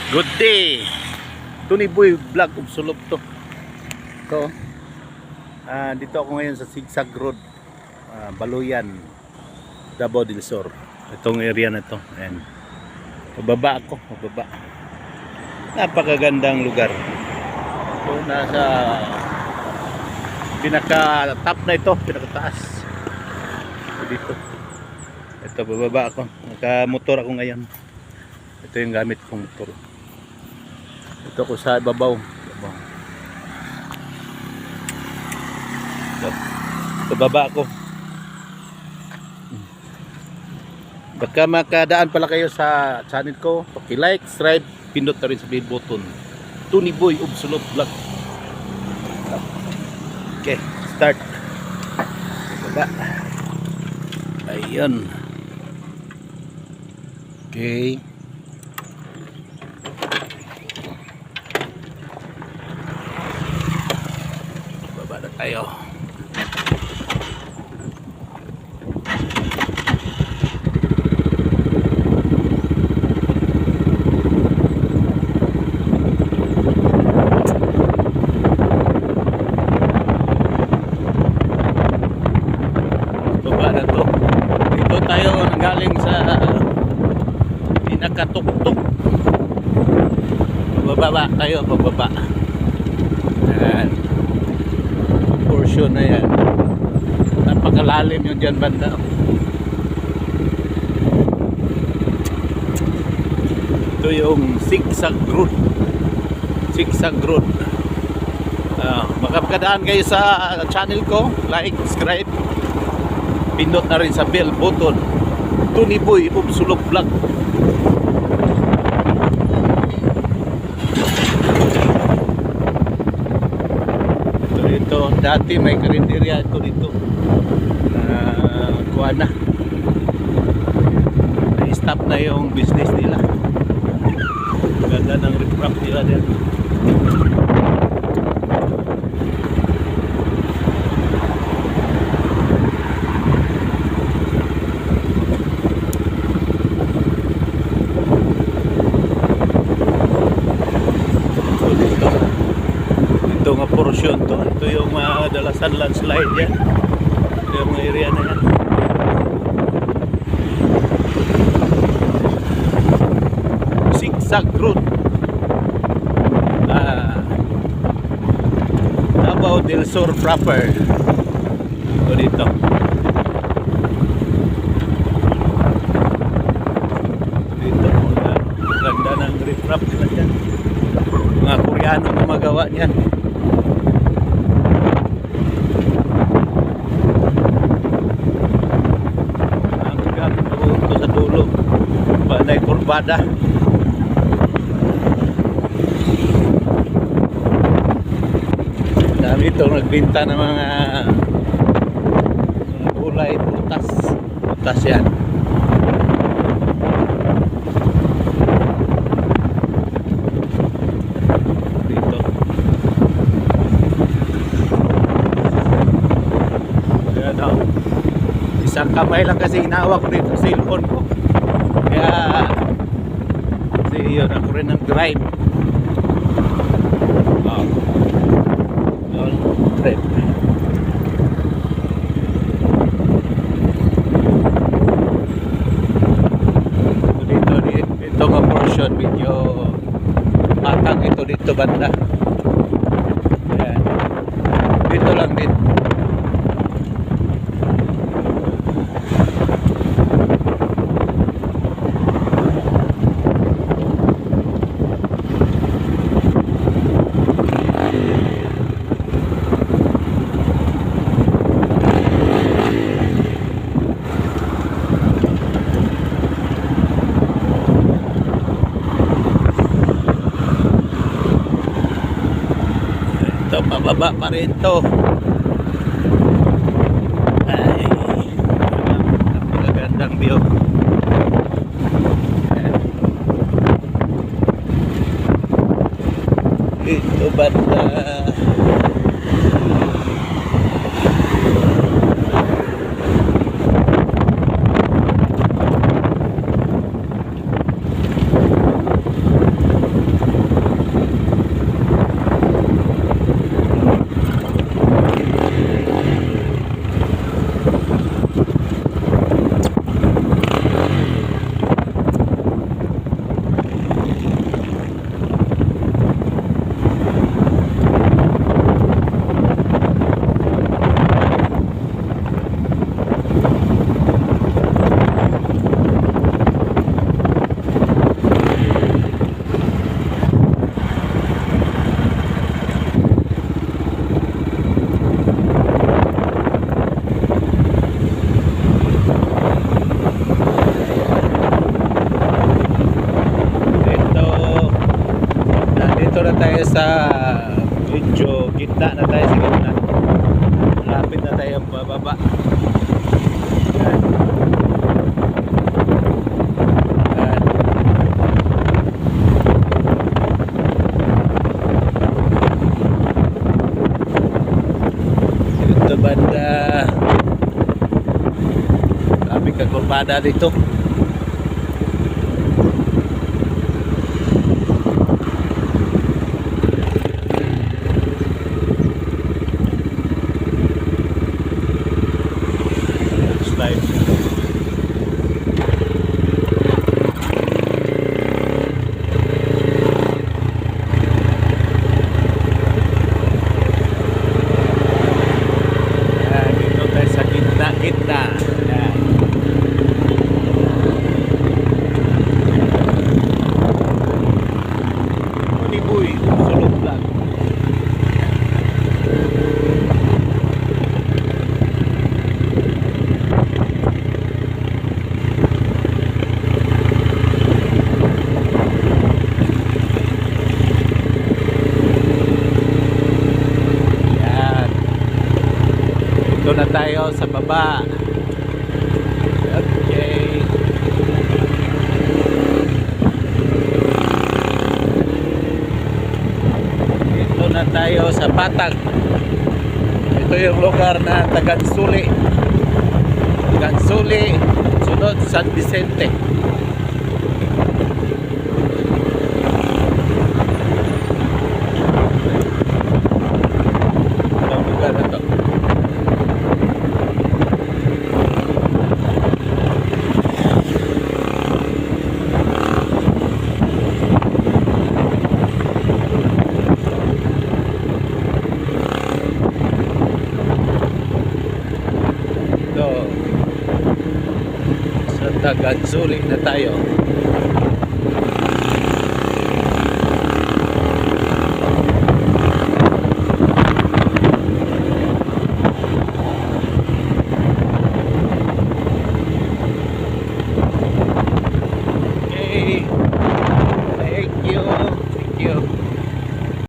Good day. Tony Boy Vlog of Sulog to. So, dito ako ngayon sa Sigsag Road, Baluyan, Davao del Sur. Itong area na to. Ayan. Pababa ako, pababa. Napakagandang lugar. So, nasa pinaka-top na ito, pinaka-taas. Dito. Ito, bababa ako. Naka-motor ako ngayon. Ito yung gamit kong motor. Ito ko sa babaw. Ito baba ako. Baka makadaan pala kayo sa channel ko, paki-like, subscribe, pindot na rin sa bell button. Tony Boy of Sulog Vlog. Okay, start. Baba. Ayun. Okay. Baba na tayo. Baba na to. Dito tayo galing sa pinakatuktok. Bababa tayo, pababa. Yan. Portion na yan. Napakalalim yung dyan banda. Ito yung Sigsag Road. Sigsag Road. Makapagdaan kayo sa channel ko, like, subscribe, pindot na rin sa bell button. Tony Boy of Sulog Vlog. Ito dati may karinderya ito dito kuha na, na-stop na yung business nila. Ganda ng riprap nila din. Ito nga portion to. Ito yung dalasan landslide yan. Ito yung area na yan. Sigsag Road, Davao del Sur proper. Ito dito. Dito ganda ng riprap nila dyan. Mga Koreano na magawa niyan. Sa dulo panay kurbada. Dami itong nagbinta ng mga gulay, putas yan. Dito yan o. Isang kamay lang kasi inawak ko dito sa cellphone ko. Kaya kasi yun ako rin ang drive. Yun, drive. Ito nga portion medyo matang ito dito banda. Ayan. Dito lang din. Ito, pababa pa rin to. Ay, napakagandang view. Ito banda. tayo sa medyo gitna na tayo sa gitna. Malapit na tayo bababa. Yan. Yan. Ito banda. Kami kakurbada dito. Slide. Yan, dito tayo sa gitna-gitna. Yan. Maniboy, sulog lang. Yan. Ito na tayo sa baba. Okay. Ito na tayo sa Patag. Ito yung lugar na Tagansuli. Tagansuli, sunod San Vicente. Ang lugar na to. Ito. Sa Tagansuli na tayo. Okay.